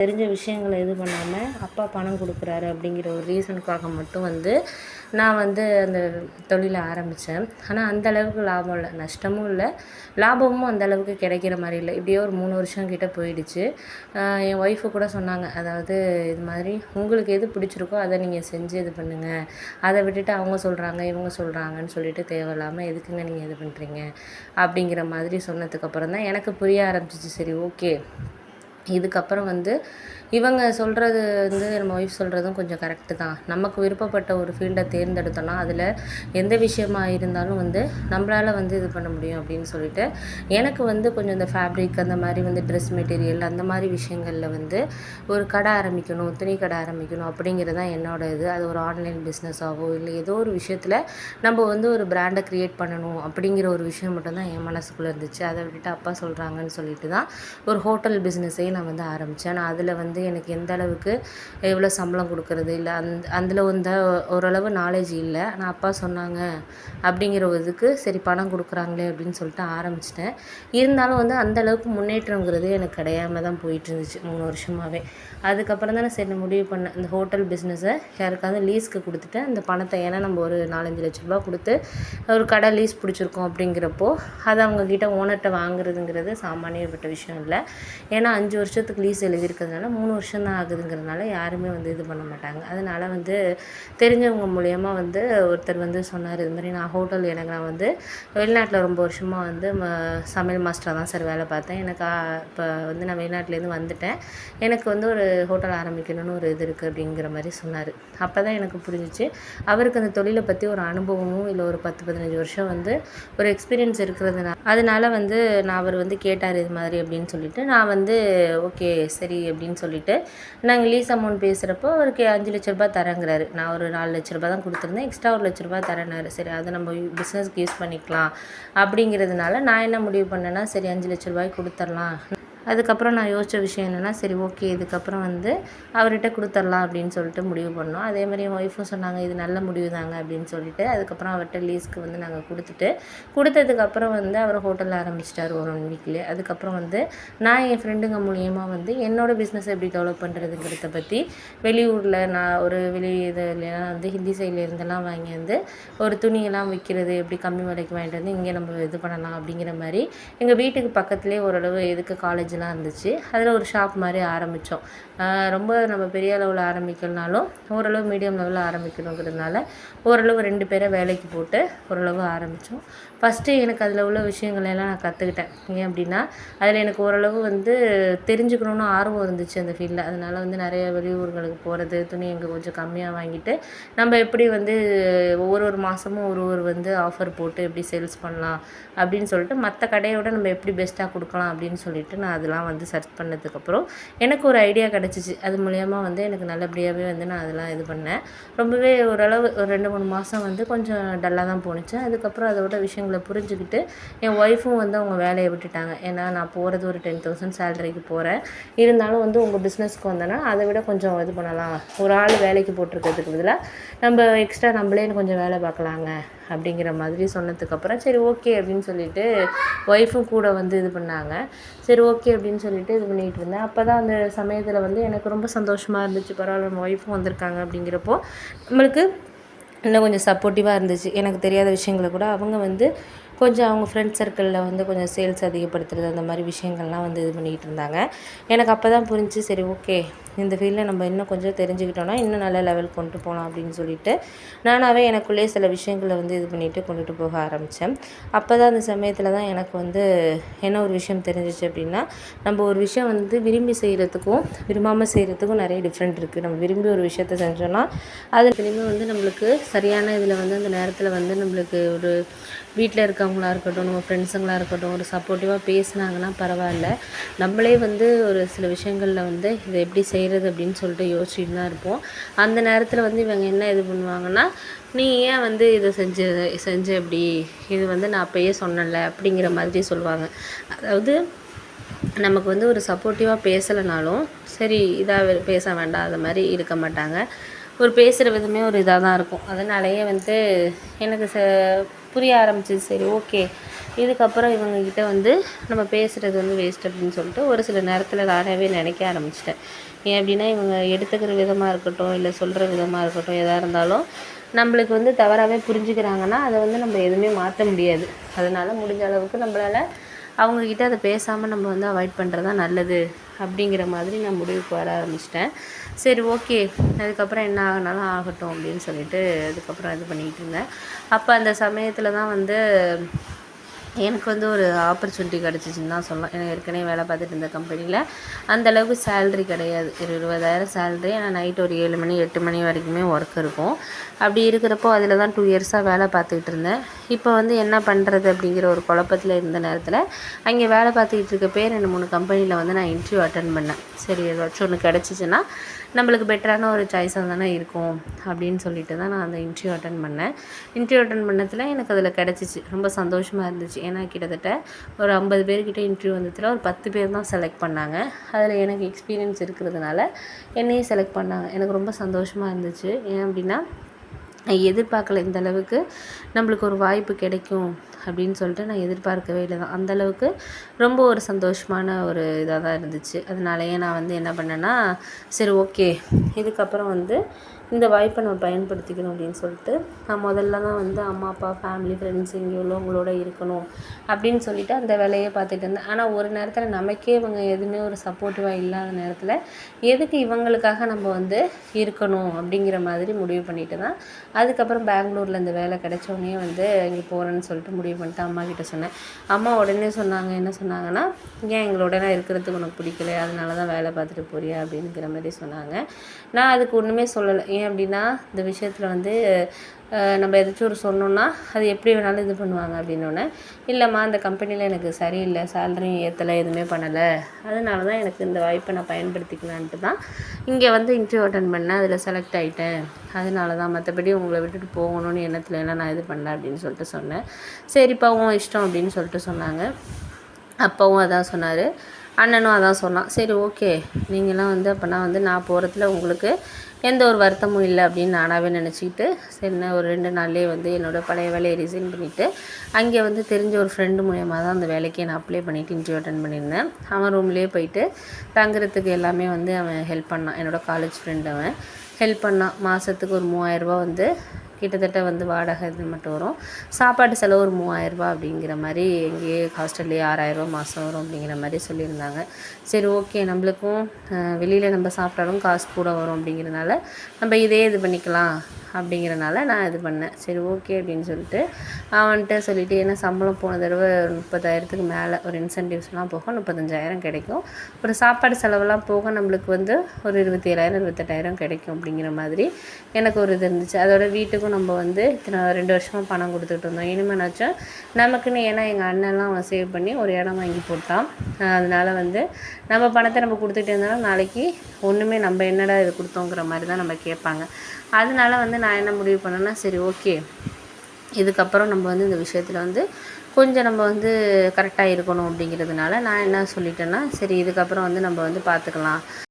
தெரிஞ்ச விஷயங்களை இது பண்ணாமல் அப்பா பணம் கொடுக்குறாரு அப்படிங்கிற ஒரு ரீசனுக்காக மட்டும் வந்து நான் வந்து அந்த தொழிலை ஆரம்பித்தேன். ஆனால் அந்தளவுக்கு லாபம் இல்லை, நஷ்டமும் இல்லை, லாபமும் அந்தளவுக்கு கிடைக்கிற மாதிரி இல்லை. இப்படியே ஒரு 3 வருஷம் கிட்ட போயிடுச்சு. என் ஒய்ஃபு கூட சொன்னாங்க, அதாவது இது மாதிரி உங்களுக்கு எது பிடிச்சிருக்கோ அதை நீங்கள் செஞ்சு இது பண்ணுங்கள், அதை விட்டுட்டு அவங்க சொல்கிறாங்க இவங்க சொல்கிறாங்கன்னு சொல்லிட்டு தேவையில்லாமல் எதுக்குங்க நீங்கள் இது பண்ணுறீங்க அப்படிங்கிற மாதிரி சொன்னதுக்கப்புறம் தான் எனக்கு புரிய ஆரம்பிச்சிச்சு. சரி, ஓகே, இதுக்கப்புறம் வந்து இவங்க சொல்கிறது வந்து நம்ம ஒய்ஃப் சொல்கிறதும் கொஞ்சம் கரெக்டு தான். நமக்கு விருப்பப்பட்ட ஒரு ஃபீல்டை தேர்ந்தெடுத்தோன்னா அதில் எந்த விஷயமா இருந்தாலும் வந்து நம்மளால் வந்து இது பண்ண முடியும் அப்படின்னு சொல்லிட்டு எனக்கு வந்து கொஞ்சம் இந்த ஃபேப்ரிக் அந்த மாதிரி வந்து ட்ரெஸ் மெட்டீரியல் அந்த மாதிரி விஷயங்களில் வந்து ஒரு கடை ஆரம்பிக்கணும், துணி கடை ஆரம்பிக்கணும் அப்படிங்கிறது தான் என்னோட இது. அது ஒரு ஆன்லைன் பிஸ்னஸாகவோ இல்லை ஏதோ ஒரு விஷயத்தில் நம்ம வந்து ஒரு பிராண்டை க்ரியேட் பண்ணணும் அப்படிங்கிற ஒரு விஷயம் மட்டும்தான் என் மனசுக்குள்ளே இருந்துச்சு. அதை விட்டுட்டு அப்பா சொல்கிறாங்கன்னு சொல்லிட்டு தான் ஒரு ஹோட்டல் பிஸ்னஸே நான் வந்து ஆரம்பித்தேன். நான் அதில் வந்து எனக்கு எந்த அளவுக்கு எவ்வளோ சம்பளம் கொடுக்குறது இல்லை, அதில் வந்து ஓரளவு நாலேஜ் இல்லை. ஆனால் அப்பா சொன்னாங்க அப்படிங்கிற ஒரு இதுக்கு சரி பணம் கொடுக்குறாங்களே அப்படின்னு சொல்லிட்டு ஆரம்பிச்சிட்டேன். இருந்தாலும் வந்து அந்தளவுக்கு முன்னேற்றங்கிறது எனக்கு கிடையாம தான் போயிட்டு இருந்துச்சு 3 வருஷமாகவே. அதுக்கப்புறம் தான் நான் சரி முடிவு பண்ணேன், இந்த ஹோட்டல் பிஸ்னஸை யாருக்காவது லீஸ்க்கு கொடுத்துட்டு அந்த பணத்தை, ஏன்னா நம்ம ஒரு 4-5 லட்ச ரூபா கொடுத்து ஒரு கடை லீஸ் பிடிச்சிருக்கோம் அப்படிங்கிறப்போ அதை அவங்கக்கிட்ட ஓனர்கிட்ட வாங்குறதுங்கிறது சாமானியப்பட்ட விஷயம் இல்லை. ஏன்னா 5 வருஷத்துக்கு லீஸ் எழுதியிருக்கிறதுனால 3 வருஷம் தான் ஆகுதுங்கிறதுனால யாருமே வந்து இது பண்ண மாட்டாங்க. அதனால் வந்து தெரிஞ்சவங்க மூலயமா வந்து ஒருத்தர் வந்து சொன்னார், இது மாதிரி நான் வந்து வெளிநாட்டில் ரொம்ப வருஷமாக வந்து சமையல் மாஸ்டராக தான் சார் வேலை பார்த்தேன். எனக்கு இப்போ வந்து நான் வெளிநாட்டிலேருந்து வந்துட்டேன், எனக்கு வந்து ஒரு ஹோட்டல் ஆரம்பிக்கணும்னு ஒரு இது இருக்குது அப்படிங்கிற மாதிரி சொன்னார். அப்போ தான் எனக்கு புரிஞ்சிச்சு அவருக்கு அந்த தொழிலை பற்றி ஒரு அனுபவமும் இல்லை ஒரு 10-15 வருஷம் வந்து ஒரு எக்ஸ்பீரியன்ஸ் இருக்கிறதுனால அதனால் வந்து அவர் வந்து கேட்டார் இது மாதிரி அப்படின்னு சொல்லிட்டு நான் வந்து ஓகே சரி அப்படின்னு சொல்லிட்டு நாங்கள் லீஸ் அமௌண்ட் பேசுகிறப்போ அவருக்கு 5 லட்ச ரூபா தரேங்கிறாரு. நான் ஒரு 4 லட்ச ரூபா தான் கொடுத்துருந்தேன், எக்ஸ்ட்ரா 1 லட்ச ரூபா தரேனாரு. சரி, அதை நம்ம பிஸ்னஸ்க்கு யூஸ் பண்ணிக்கலாம் அப்படிங்கிறதுனால நான் என்ன முடிவு பண்ணேன்னா, சரி 5 லட்ச ரூபாய்க்கு கொடுத்துர்லாம். அதுக்கப்புறம் நான் யோசித்த விஷயம் என்னென்னா, சரி ஓகே இதுக்கப்புறம் வந்து அவர்கிட்ட கொடுத்துர்லாம் அப்படின்னு சொல்லிட்டு முடிவு பண்ணோம். அதே மாதிரி என் ஒய்ஃபும் சொன்னாங்க, இது நல்ல முடிவு தாங்க அப்படின்னு சொல்லிட்டு அதுக்கப்புறம் அவர்கிட்ட லீஸ்க்கு வந்து நாங்கள் கொடுத்ததுக்கப்புறம் வந்து அவர் ஹோட்டலில் ஆரம்பிச்சிட்டார் 1 வீக்லேயே. அதுக்கப்புறம் வந்து நான் என் ஃப்ரெண்டுங்க மூலியமாக வந்து என்னோடய பிஸ்னஸ் எப்படி டெவலப் பண்ணுறதுங்கிறத பற்றி வெளியூரில் நான் ஒரு இதுலாம் வந்து ஹிந்தி சைடில் இருந்தெல்லாம் வாங்கி வந்து ஒரு துணியெல்லாம் விற்கிறது, எப்படி கம்மி விலைக்கு வாங்கிட்டு வந்து இங்கே நம்ம இது பண்ணலாம் அப்படிங்கிற மாதிரி எங்கள் வீட்டுக்கு பக்கத்துலேயே ஓரளவு எதுக்கு காலேஜ் இருந்துச்சு, அதில் ஒரு ஷாப் மாதிரி ஆரம்பித்தோம். ரொம்ப நம்ம பெரிய அளவில் ஆரம்பிக்கலனாலும் ஓரளவு மீடியம் லெவலில் ஆரம்பிக்கணுங்கிறதுனால ஓரளவு 2 பேரை வேலைக்கு போட்டு ஓரளவு ஆரம்பித்தோம். ஃபஸ்ட்டு எனக்கு அதில் உள்ள விஷயங்களெல்லாம் நான் கற்றுக்கிட்டேன். ஏன் அப்படின்னா அதில் எனக்கு ஓரளவு வந்து தெரிஞ்சுக்கணுன்னு ஆர்வம் இருந்துச்சு அந்த ஃபீல்டில். அதனால் வந்து நிறைய வெளியூர்களுக்கு போகிறது, துணி இங்கே கொஞ்சம் கம்மியாக வாங்கிட்டு நம்ம எப்படி வந்து ஒவ்வொரு மாதமும் ஒரு வந்து ஆஃபர் போட்டு எப்படி சேல்ஸ் பண்ணலாம் அப்படின்னு சொல்லிட்டு மற்ற கடையோட நம்ம எப்படி பெஸ்ட்டாக கொடுக்கலாம் அப்படின்னு சொல்லிட்டு நான் அதெல்லாம் வந்து சர்ச் பண்ணதுக்கப்புறம் எனக்கு ஒரு ஐடியா கிடச்சிச்சு. அது மூலயமா வந்து எனக்கு நல்லபடியாகவே வந்து நான் அதெல்லாம் இது பண்ணேன். ரொம்பவே ஓரளவு ஒரு 2-3 மாதம் வந்து கொஞ்சம் டல்லாக தான் போணுச்சு. அதுக்கப்புறம் அதோட விஷயங்களை புரிஞ்சுக்கிட்டு என் ஒய்ஃபும் வந்து அவங்க வேலையை விட்டுட்டாங்க. ஏன்னா நான் போகிறது ஒரு 10,000 சேலரிக்கு போகிறேன், இருந்தாலும் வந்து உங்கள் பிஸ்னஸ்க்கு வந்தேன்னா அதை விட கொஞ்சம் இது பண்ணலாம், ஒரு ஆள் வேலைக்கு போட்டிருக்கிறதுக்கு பதிலாக நம்ம எக்ஸ்ட்ரா நம்மளே கொஞ்சம் வேலை பார்க்கலாங்க அப்படிங்கிற மாதிரி சொன்னதுக்கப்புறம் சரி ஓகே அப்படின்னு சொல்லிட்டு ஒய்ஃபும் கூட வந்து இது பண்ணாங்க. சரி ஓகே அப்படின்னு சொல்லிட்டு இது பண்ணிகிட்டு இருந்தேன். அப்போ தான் அந்த சமயத்தில் வந்து எனக்கு ரொம்ப சந்தோஷமாக இருந்துச்சு, பரவாயில்ல நம்ம ஒய்ஃபும் வந்திருக்காங்க அப்படிங்கிறப்போ நம்மளுக்கு இன்னும் கொஞ்சம் சப்போர்ட்டிவாக இருந்துச்சு. எனக்கு தெரியாத விஷயங்களை கூட அவங்க வந்து கொஞ்சம் அவங்க ஃப்ரெண்ட்ஸ் சர்க்கிளில் வந்து கொஞ்சம் சேல்ஸ் அதிகப்படுத்துறது அந்த மாதிரி விஷயங்கள்லாம் வந்து இது பண்ணிகிட்டு இருந்தாங்க. எனக்கு அப்போ தான் புரிஞ்சிச்சு, சரி ஓகே இந்த ஃபீல்டில் நம்ம இன்னும் கொஞ்சம் தெரிஞ்சுக்கிட்டோன்னா இன்னும் நல்ல லெவல் கொண்டு போகலாம் அப்படின்னு சொல்லிட்டு நானாகவே எனக்குள்ளேயே சில விஷயங்களை வந்து இது பண்ணிவிட்டு கொண்டுட்டு போக ஆரம்பித்தேன். அப்போ தான் அந்த சமயத்தில் தான் எனக்கு வந்து என்ன ஒரு விஷயம் தெரிஞ்சிச்சு அப்படின்னா, நம்ம ஒரு விஷயம் வந்து விரும்பி செய்கிறதுக்கும் விரும்பாமல் செய்கிறதுக்கும் நிறைய டிஃப்ரெண்ட் இருக்குது. நம்ம விரும்பி ஒரு விஷயத்த செஞ்சோன்னா அது திரும்பி வந்து நம்மளுக்கு சரியான இதில் வந்து அந்த நேரத்தில் வந்து நம்மளுக்கு ஒரு வீட்டில் இருக்கவங்களா இருக்கட்டும், நம்ம ஃப்ரெண்ட்ஸுங்களாக இருக்கட்டும், ஒரு சப்போர்ட்டிவாக பேசுனாங்கன்னா பரவாயில்ல. நம்மளே வந்து ஒரு சில விஷயங்களில் வந்து இதை எப்படி செய்கிறது அப்படின்னு சொல்லிட்டு யோசிச்சுட்டு தான் இருப்போம். அந்த நேரத்தில் வந்து இவங்க என்ன இது பண்ணுவாங்கன்னா, நீ ஏன் வந்து இதை செஞ்ச எப்படி, இது வந்து நான் அப்போயே சொன்னேன்ல அப்படிங்கிற மாதிரி சொல்லுவாங்க. அதாவது நமக்கு வந்து ஒரு சப்போர்ட்டிவாக பேசலைனாலும் சரி இதாக பேச வேண்டாம் அது மாதிரி இருக்க மாட்டாங்க. ஒரு பேசுகிற விதமே ஒரு இதாக தான் இருக்கும். அதனாலேயே வந்து எனக்கு புரிய ஆரம்பிச்சிது. சரி ஓகே இதுக்கப்புறம் இவங்கக்கிட்ட வந்து நம்ம பேசுகிறது வந்து வேஸ்ட் அப்படின்னு சொல்லிட்டு ஒரு சில நேரத்தில் நானாகவே நினைக்க ஆரம்பிச்சிட்டேன். ஏன் அப்படின்னா இவங்க எடுத்துக்கிற விதமாக இருக்கட்டும், இல்லை சொல்கிற விதமாக இருக்கட்டும், எதாக இருந்தாலும் நம்மளுக்கு வந்து தவறாகவே புரிஞ்சுக்கிறாங்கன்னா அதை வந்து நம்ம எதுவுமே மாற்ற முடியாது. அதனால் முடிஞ்ச அளவுக்கு நம்மளால் அவங்கக்கிட்ட அதை பேசாமல் நம்ம வந்து அவாய்ட் பண்ணுறது தான் நல்லது அப்படிங்கிற மாதிரி நான் முடிவுக்கு வர ஆரம்பிச்சிட்டேன். சரி ஓகே, அதுக்கப்புறம் என்ன ஆகினாலும் ஆகட்டும் அப்படின்னு சொல்லிட்டு அதுக்கப்புறம் இது பண்ணிக்கிட்டு இருந்தேன். அப்போ அந்த சமயத்தில் தான் வந்து எனக்கு வந்து ஒரு ஆப்பர்ச்சுனிட்டி கிடச்சிச்சின்னு தான் சொல்லலாம். எனக்கு ஏற்கனவே வேலை பார்த்துட்டு இருந்த கம்பெனியில் அந்தளவுக்கு சேல்ரி கிடையாது. ஒரு 20,000 சேல்ரி. ஆனால் நைட் ஒரு 7 மணி 8 மணி வரைக்குமே ஒர்க் இருக்கும். அப்படி இருக்கிறப்போ அதில் தான் 2 இயர்ஸாக வேலை பார்த்துக்கிட்டு இருந்தேன். இப்போ வந்து என்ன பண்ணுறது அப்படிங்கிற ஒரு குழப்பத்தில் இருந்த நேரத்தில் அங்கே வேலை பார்த்துக்கிட்டு இருக்கப்பே 2-3 கம்பெனியில் வந்து நான் இன்டர்வியூ அட்டென்ட் பண்ணேன். சரி ஏதாச்சும் ஒன்று கிடச்சிச்சின்னா நம்மளுக்கு பெட்டரான ஒரு சாய்ஸாக தானே இருக்கும் அப்படின்னு சொல்லிட்டு தான் நான் அந்த இன்டர்வியூ அட்டென்ட் பண்ணேன். இன்டர்வியூ அட்டென்ட் பண்ணதில் எனக்கு அதில் கிடச்சிச்சு. ரொம்ப சந்தோஷமாக இருந்துச்சு. ஏன்னா கிட்டத்தட்ட ஒரு 50 பேர்கிட்ட இன்டர்வியூ வந்ததில் ஒரு 10 பேர் தான் செலக்ட் பண்ணாங்க. அதில் எனக்கு எக்ஸ்பீரியன்ஸ் இருக்கிறதுனால என்னையும் செலக்ட் பண்ணாங்க. எனக்கு ரொம்ப சந்தோஷமாக இருந்துச்சு. ஏன் அப்படின்னா நான் எதிர்பார்க்கல இந்த அளவுக்கு நம்மளுக்கு ஒரு வாய்ப்பு கிடைக்கும் அப்படின்னு சொல்லிட்டு நான் எதிர்பார்க்கவே இல்லை தான். அந்தளவுக்கு ரொம்ப ஒரு சந்தோஷமான ஒரு இதாக தான் இருந்துச்சு. அதனாலேயே நான் வந்து என்ன பண்ணேன்னா, சரி ஓகே இதுக்கப்புறம் வந்து இந்த வாய்ப்பை நம்ம பயன்படுத்திக்கணும் அப்படின்னு சொல்லிட்டு நான் முதல்ல தான் வந்து அம்மா அப்பா ஃபேமிலி ஃப்ரெண்ட்ஸ் இங்கே உள்ளவங்களோட இருக்கணும் அப்படின்னு சொல்லிட்டு அந்த வேலையை பார்த்துட்டு இருந்தேன். ஆனால் ஒரு நேரத்தில் நமக்கே இவங்க எதுவுமே ஒரு சப்போர்ட்டிவாக இல்லாத நேரத்தில் எதுக்கு இவங்களுக்காக நம்ம வந்து இருக்கணும் அப்படிங்கிற மாதிரி முடிவு பண்ணிட்டு தான் அதுக்கப்புறம் பெங்களூரில் இந்த வேலை கிடைச்சோடனே வந்து இங்கே போகிறேன்னு சொல்லிட்டு முடிவு பண்ணிட்டு அம்மா கிட்ட சொன்னேன். அம்மா உடனே சொன்னாங்க, என்ன சொன்னாங்கன்னா, ஏன் எங்களோடனா இருக்கிறதுக்கு உனக்கு பிடிக்கல, அதனால தான் வேலை பார்த்துட்டு போறியா அப்படிங்கிற மாதிரி சொன்னாங்க. நான் அதுக்கு ஒன்றுமே சொல்லலை. ஏன் அப்படின்னா இந்த விஷயத்தில் வந்து நம்ம எதாச்சும் ஒரு சொன்னோன்னா அது எப்படி வேணாலும் இது பண்ணுவாங்க அப்படின்னோடனே, இல்லைம்மா அந்த கம்பெனியில் எனக்கு சரியில்லை, சேலரியும் ஏற்றலை, எதுவுமே பண்ணலை, அதனால தான் எனக்கு இந்த வாய்ப்பை நான் பயன்படுத்திக்கலான்ட்டு தான் இங்கே வந்து இன்டர்வியூ அட்டென்ட் பண்ணேன். அதில் செலக்ட் ஆகிட்டேன். அதனால தான், மற்றபடி உங்களை விட்டுட்டு போகணும்னு எண்ணத்தில் எல்லாம் நான் இது பண்ணல அப்படின்னு சொல்லிட்டு சொன்னேன். சரிப்பா உன் இஷ்டம் அப்படின்னு சொல்லிட்டு சொன்னாங்க. அப்பாவும் அதான் சொன்னார், அண்ணனும் அதான் சொன்னான். சரி ஓகே, நீங்களாம் வந்து அப்போனா வந்து நான் போகிறதுல உங்களுக்கு எந்த ஒரு வருத்தமும் இல்லை அப்படின்னு நானாகவே நினச்சிக்கிட்டு சரி ஒரு 2 நாள்லேயே வந்து என்னோடய பழைய வேலையை ரிசைன் பண்ணிவிட்டு அங்கே வந்து தெரிஞ்ச ஒரு ஃப்ரெண்டு மூலயமா தான் அந்த வேலைக்கு நான் அப்ளை பண்ணிவிட்டு இன்டர்வியூ அட்டென்ட் பண்ணியிருந்தேன். அவன் ரூம்லேயே போயிட்டு தங்குறதுக்கு எல்லாமே வந்து அவன் ஹெல்ப் பண்ணான். என்னோடய காலேஜ் ஃப்ரெண்டு அவன் ஹெல்ப் பண்ணான். மாதத்துக்கு ஒரு 3000 ரூபா வந்து கிட்டத்தட்ட வந்து வாடகை இது மட்டும் வரும். சாப்பாட்டு செலவு ஒரு 3000 ரூபா அப்படிங்கிற மாதிரி எங்கேயே ஹாஸ்டல்லேயே 6000 ரூபா மாதம் வரும் அப்படிங்கிற மாதிரி சொல்லியிருந்தாங்க. சரி ஓகே, நம்மளுக்கும் வெளியில் நம்ம சாப்பிட்டாலும் காசு கூட வரும் அப்படிங்கிறனால நம்ம இதே இது பண்ணிக்கலாம் அப்படிங்கிறனால நான் இது பண்ணேன். சரி ஓகே அப்படின்னு சொல்லிட்டு அவன்கிட்ட சொல்லிவிட்டு, ஏன்னா சம்பளம் போன தடவை 30,000க்கு மேலே ஒரு இன்சென்டிவ்ஸ்லாம் போக 35,000 கிடைக்கும். ஒரு சாப்பாடு செலவெல்லாம் போக நம்மளுக்கு வந்து ஒரு 27,000 28,000 கிடைக்கும் அப்படிங்கிற மாதிரி எனக்கு ஒரு இது இருந்துச்சு. அதோட வீட்டுக்கும் நம்ம வந்து இத்தனை 2 வருஷமாக பணம் கொடுத்துட்டு இருந்தோம். இனிமேனாச்சும் நமக்குன்னு, ஏன்னா எங்கள் அண்ணன்லாம் அவன் சேவ் பண்ணி ஒரு இடம் வாங்கி போட்டான். அதனால் வந்து நம்ம பணத்தை நம்ம கொடுத்துட்டே இருந்தாலும் நாளைக்கு ஒன்றுமே நம்ம என்னடா இது கொடுத்தோங்கிற மாதிரி தான் நம்ம கேட்பாங்க. அதனால வந்து நான் என்ன முடிவு பண்ணேன்னா, சரி ஓகே இதுக்கப்புறம் நம்ம வந்து இந்த விஷயத்தில் வந்து கொஞ்சம் நம்ம வந்து கரெக்டாக இருக்கணும் அப்படிங்கிறதுனால நான் என்ன சொல்லிட்டேன்னா, சரி இதுக்கப்புறம் வந்து நம்ம வந்து பார்த்துக்கலாம்.